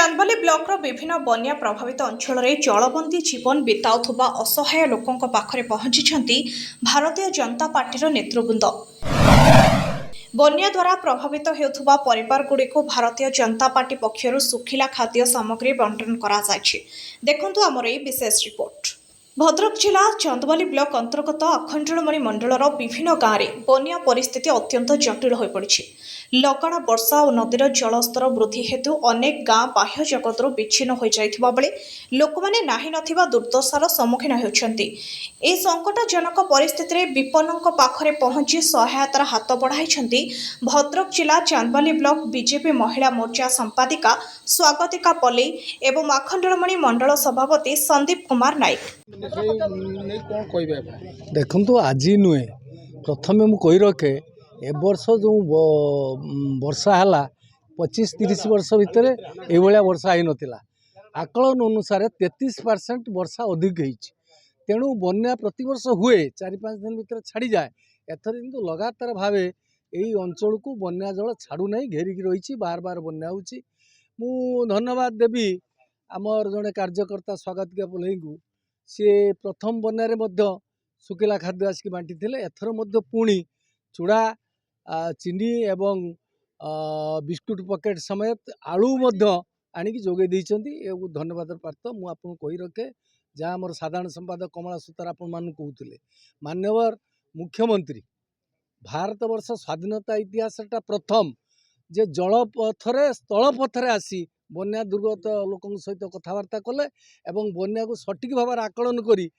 Chandbali blocker विभिन्न बन्या प्रभावित अंचल जलबंदी जीवन बिताउथुबा असहाय लोकों पाखरे पहुंची भारतीय जनता पार्टीर नेतृवृंद। बन्या द्वारा प्रभावित होउथुबा परिवारगुड़िक भारतीय जनता पार्टी पक्षर सुखिला खाद्य सामग्री बंटन करा जायछि। देखंतु हमर ए विशेष रिपोर्ट। भद्रक जिला चांदबाली ब्लॉक अंतर्गत अखंडलमणि मंडलर विभिन्न गाँव में बन्या परिस्थिति अत्यंत जटिल हो पड़ी। लगाण वर्षा और नदीर जलस्तर वृद्धि हेतु अनेक गाँ बाह्य जगत विच्छिन्न हो जाइथिबा बेले लोकमाने नाही नथिबा दुर्दशार सम्मुखीन होउछन्ति। ए संकटजनक परिस्थिति रे विपन्नक पाखरे पहुंची सहायतार हाथ बढ़ाइछन्ति भद्रक जिला चांदबाली ब्लॉक बीजेपी महिला मोर्चा संपादिका स्वागतिका पल्ली एवं अखंडलमणि मंडल सभापति संदीप कुमार नायक। देखु आज नुहे प्रथम मुझे रखे ए वर्ष जो वर्षा है 25-30 वर्ष भितर ये वर्षा ही नाला। आकलन अनुसार 33% वर्षा अधिक होती। तेणु बन्या प्रति वर्ष हुए 4-5 दिन भीतर छाड़ी जाए। एथर किंतु लगातार भाव यही अंचल को बन्या जल छाड़ू ना घेरिकी रही बार बार बन्या होची। मु धन्यवाद देवी आमर जड़े कार्यकर्ता स्वागतिका पल्लई को सी प्रथम बन्यारे सुखिला खाद्य आसिक बांटी थे। एथर पुणी चूड़ा चीनी एवं बिस्कुट पकेट समेत आलू आणिकी जोगे देइछन्ती। धन्यवाद पात्र मु आपन कहि रखे जहाँ मोर साधारण संपादक कमला सूतार आपण मान कहते मान्यवर मुख्यमंत्री भारत वर्ष स्वाधीनता इतिहास प्रथम जे जलपथरे स्थलपथरे आसी बन्या दुर्गत लोकों सहित कथबार्ता कले एवं बन्या को सठिक भाव आकलन करी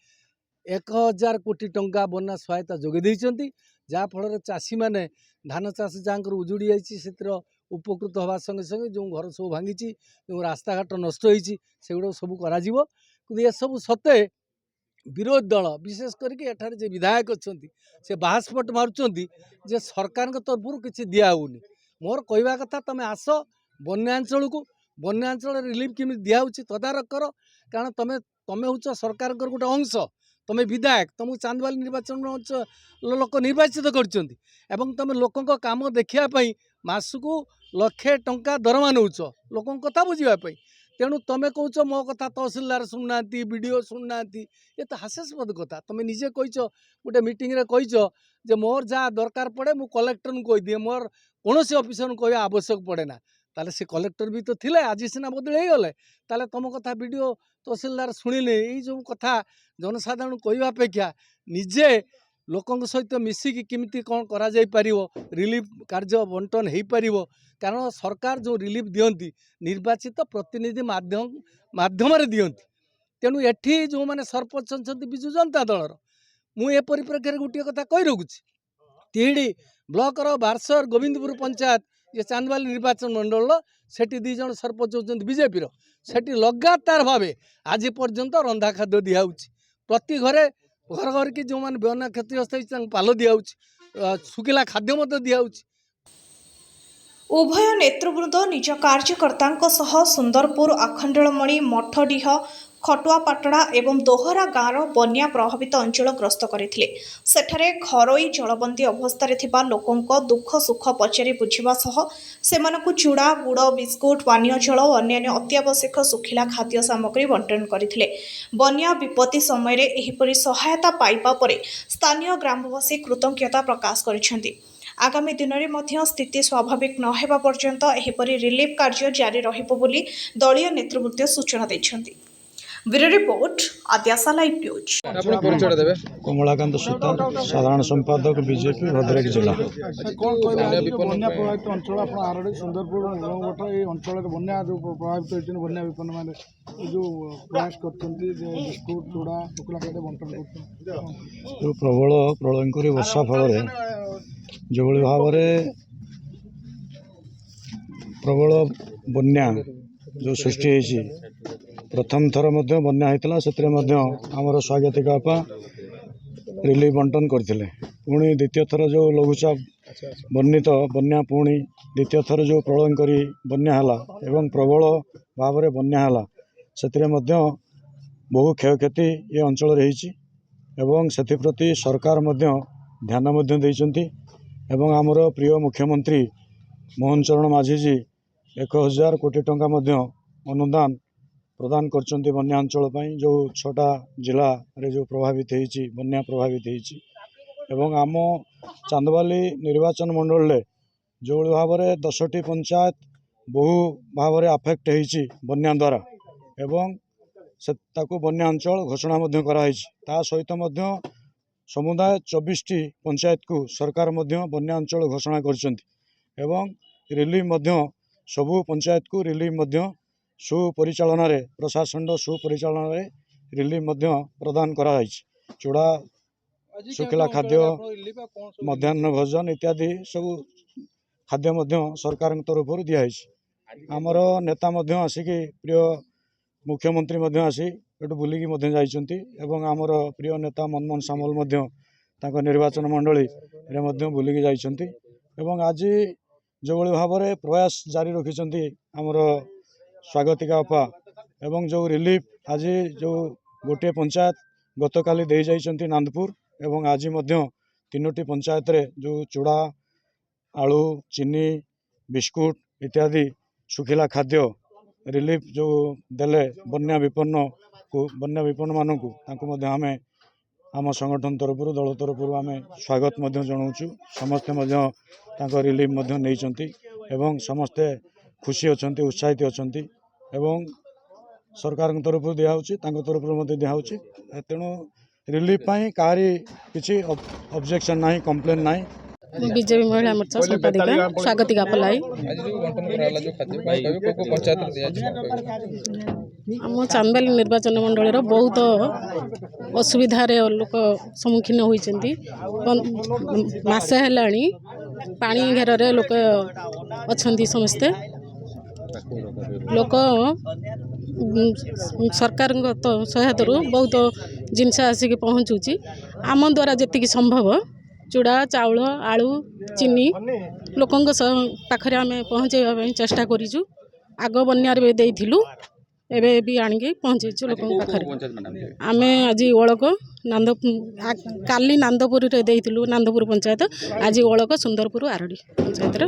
1000 कोटी टंका बन्या सहायता जोगे देइछन्ती। जहाँ फल चाषी मैंने धान चाष जहाँ उजुड़ी जाइए उपकृत हवा संगे संगे जो घर सब भांगी जो रास्ता घाट नष्ट होती सेगुड़ा सब कर सब सत्ते विरोधी दल विशेष करके जे विधायक अच्छा से बाहास्पट मारुंट जे सरकार तरफ किसी दिहनी। मोर कहवा कथा तुम आस बन्यांचल को बन्यांचल रिलीफ केमी दिहूँ तदारख कर कारण तुम तुम हूँ सरकार गोटे अंश तुम विधायक तुमको चांदबाली निर्वाचन लोक निर्वाचित कर तुम लोकों काम देखापी मासकू लक्षे टंका दरमा नौच लोकों कथा बुझापी। तेणु तुम कौच मो कथा तहसिलदार शुणुना बीडीओ शुणुना ये तो हास्यास्पद कथा। तुम निजे कहीच गोटे मीटिंग रे कहीच जे मोर जहाँ दरकार पड़े मु कलेक्टर को कहीदिए मोर कौन से अफिसर को कह आवश्यक पड़े ना। ताले से कलेक्टर भी तो थिले आज सीना बदल हो गले ताले तुम कथा बीडीओ तहसिलदार शुणिले यही जो कथा जनसाधारण कहवा अपेक्षा निजे लोकों सहित मिसिकी किमिति कौन करा जाई परिवो रिलीफ कार्य बंटन हो पार। कारण सरकार जो रिलीफ दियंती निर्वाचित प्रतिनिधि माध्यम दियंती। तेणु एठी जो माने सरपंच अच्छा विजु जनता दलर मुझे परिप्रेक्षी गोटे कथा कही रखुची तिहिड़ी ब्लॉकर बारसर गोविंदपुर पंचायत ये चांदबाली निर्वाचन मंडल सेठी 2 जन सरपंच होती बीजेपी सेठी लगातार भाव आज पर्यंत रंधा खाद्य दिहूँ प्रति घरे घर घर की जो मैंने बन्या क्षतिग्रस्त पाल दिहूँ सुखिला खाद्य दिहूँ। उभय नेतृवृंद निज कार्यकर्ता सुंदरपुर अखंडलमणि मठडीह खटुआपाटଣା एवं दोहरा गाँवर बन्या प्रभावित अंचल ग्रस्त करथिले। सेठारे घरोई जलबंदी अवस्था थिबा लोकों दुख सुख पचारि बुझिबा सह सेमानकु चूड़ा गुड़ बिस्कुट पानीय जल और अन्य अत्यावश्यक सुखिला खाद्य सामग्री बंटन करथिले। बन्या विपत्ति समय रे एहिपरि सहायता पाइबा परे स्थानीय ग्रामवासी कृतज्ञता प्रकाश करिसेंति। आगामी दिन में स्थिति स्वाभाविक न हेबा पर्यंत एहिपरि रिलीफ कार्य जारी रहिबो बोली दलीय नेतृवृंद सूचना दैछन्ति। Bureau report Adyasha live news. Kamalakant Sutar साधारण संपादक बीजेपी भद्रक जिला। बन्या प्रभावित अंचल आरडी सुंदरपुर अंचल बन्या जो प्रभावित होती बन्या विपन्न मैंने जो प्रयास कर बिस्कुट चूड़ा शुक्ला खाद्य बंटन कर प्रबल प्रलयंकरी वर्षा फल जो भाव प्रबल बन्या जो सृष्टि प्रथम थर बन्या होता से आमर स्वागतिका आपा रिलीफ बंटन करते पुणी द्वितीय थर जो लघुचाप वर्णित बन्या पुणी द्वितीय थर जो प्रलयंकरी बन्या एवं प्रबल भाव में बन्या से बहु क्षयक्षति ये अंचल रही से सरकार ध्यान देइछन्ति एवं आमर प्रिय मुख्यमंत्री मोहन चरण माझी जी 1000 कोटी टंका ଅନୁଦାନ ପ୍ରଦାନ କରିଛନ୍ତି ବନ୍ୟା ଅଞ୍ଚଳ ପାଇଁ, ଯେଉଁ 6ଟା ଜିଲ୍ଲାରେ ଯେଉଁ ପ୍ରଭାବିତ ହେଇଛି, ବନ୍ୟା ପ୍ରଭାବିତ ହେଇଛି। ଏବଂ ଆମ ଚାନ୍ଦବାଲି ନିର୍ବାଚନ ମଣ୍ଡଳୀରେ ଯେଉଁଭଳି ଭାବରେ 10ଟି ପଞ୍ଚାୟତ ବହୁ ଭାବରେ ଆଫେକ୍ଟ ହେଇଛି ବନ୍ୟା ଦ୍ୱାରା ଏବଂ ସେ ତାକୁ ବନ୍ୟା ଅଞ୍ଚଳ ଘୋଷଣା ମଧ୍ୟ କରାଯାଇଛି। ତା ସହିତ ମଧ୍ୟ ସମୁଦାୟ 24ଟି ପଞ୍ଚାୟତକୁ ସରକାର ମଧ୍ୟ ବନ୍ୟା ଅଞ୍ଚଳ ଘୋଷଣା କରିଛନ୍ତି ଏବଂ ରିଲିଫ୍ ମଧ୍ୟ ସବୁ ପଞ୍ଚାୟତକୁ ରିଲିଫ୍ ମଧ୍ୟ ସୁପରିଚାଳନାରେ, ପ୍ରଶାସନର ସୁପରିଚାଳନାରେ ରିଲିଫ୍ ମଧ୍ୟ ପ୍ରଦାନ କରାଯାଇଛି। ଚୁଡ଼ା, ଶୁଖିଲା ଖାଦ୍ୟ, ମଧ୍ୟାହ୍ନ ଭୋଜନ ଇତ୍ୟାଦି ସବୁ ଖାଦ୍ୟ ମଧ୍ୟ ସରକାରଙ୍କ ତରଫରୁ ଦିଆହେଇଛି। ଆମର ନେତା ମଧ୍ୟ ଆସିକି, ପ୍ରିୟ ମୁଖ୍ୟମନ୍ତ୍ରୀ ମଧ୍ୟ ଆସି ଏଠୁ ବୁଲିକି ମଧ୍ୟ ଯାଇଛନ୍ତି ଏବଂ ଆମର ପ୍ରିୟ ନେତା ମନମୋହନ ସାମଲ ମଧ୍ୟ ତାଙ୍କ ନିର୍ବାଚନ ମଣ୍ଡଳୀରେ ମଧ୍ୟ ବୁଲିକି ଯାଇଛନ୍ତି। ଏବଂ ଆଜି ଯେଉଁଭଳି ଭାବରେ ପ୍ରୟାସ ଜାରି ରଖିଛନ୍ତି ଆମର ସ୍ୱାଗତିକା ଅପା ଏବଂ ଯେଉଁ ରିଲିଫ୍ ଆଜି ଯେଉଁ ଗୋଟିଏ ପଞ୍ଚାୟତ ଗତକାଲି ଦେଇଯାଇଛନ୍ତି ନାନ୍ଦପୁର ଏବଂ ଆଜି ମଧ୍ୟ 3ଟି ପଞ୍ଚାୟତରେ ଯେଉଁ ଚୁଡ଼ା, ଆଳୁ, ଚିନି, ବିସ୍କୁଟ ଇତ୍ୟାଦି ଶୁଖିଲା ଖାଦ୍ୟ ରିଲିଫ୍ ଯେଉଁ ଦେଲେ ବନ୍ୟା ବିପନ୍ନମାନଙ୍କୁ ତାଙ୍କୁ ମଧ୍ୟ ଆମେ ଆମ ସଂଗଠନ ତରଫରୁ, ଦଳ ତରଫରୁ ଆମେ ସ୍ୱାଗତ ମଧ୍ୟ ଜଣାଉଛୁ। ସମସ୍ତେ ମଧ୍ୟ ତାଙ୍କ ରିଲିଫ୍ ମଧ୍ୟ ନେଇଛନ୍ତି ଏବଂ ସମସ୍ତେ ଖୁସି ଅଛନ୍ତି, ଉତ୍ସାହିତ ଅଛନ୍ତି ଏବଂ ସରକାରଙ୍କ ତରଫରୁ ଦିଆହେଉଛି, ତାଙ୍କ ତରଫରୁ ମଧ୍ୟ ଦିଆହେଉଛି। ତେଣୁ ରିଲିଫ୍ ପାଇଁ କାହାରି କିଛି ଅବଜେକ୍ସନ୍ ନାହିଁ, କମ୍ପ୍ଲେନ୍ ନାହିଁ। ବିଜେପି ମହିଳା ମୋର୍ଚ୍ଚା ସମ୍ପାଦିକା ସ୍ୱାଗତିକା ପଲାଇ। ଆମ ଚାନ୍ଦବାଲି ନିର୍ବାଚନ ମଣ୍ଡଳୀର ବହୁତ ଅସୁବିଧାରେ ଲୋକ ସମ୍ମୁଖୀନ ହୋଇଛନ୍ତି। ମାସେ ହେଲାଣି ପାଣି ଘେରରେ ଲୋକ ଅଛନ୍ତି। ସମସ୍ତେ ଲୋକ ସରକାରଙ୍କ ସହାୟତାରୁ ବହୁତ ଜିନିଷ ଆସିକି ପହଞ୍ଚୁଛି। ଆମ ଦ୍ୱାରା ଯେତିକି ସମ୍ଭବ ଚୁଡ଼ା, ଚାଉଳ, ଆଳୁ, ଚିନି ଲୋକଙ୍କ ପାଖରେ ଆମେ ପହଞ୍ଚାଇବା ପାଇଁ ଚେଷ୍ଟା କରିଛୁ। ଆଗ ବନ୍ୟାରେ ବି ଦେଇଥିଲୁ, ଏବେ ବି ଆଣିକି ପହଞ୍ଚେଇଛୁ ଲୋକଙ୍କ ପାଖରେ। ଆମେ ଆଜି ଓଳକ କାଲି ନାନ୍ଦପୁରରେ ଦେଇଥିଲୁ, ନାନ୍ଦପୁର ପଞ୍ଚାୟତ, ଆଜି ଓଳକ ସୁନ୍ଦରପୁର ଆରଡ଼ି ପଞ୍ଚାୟତରେ।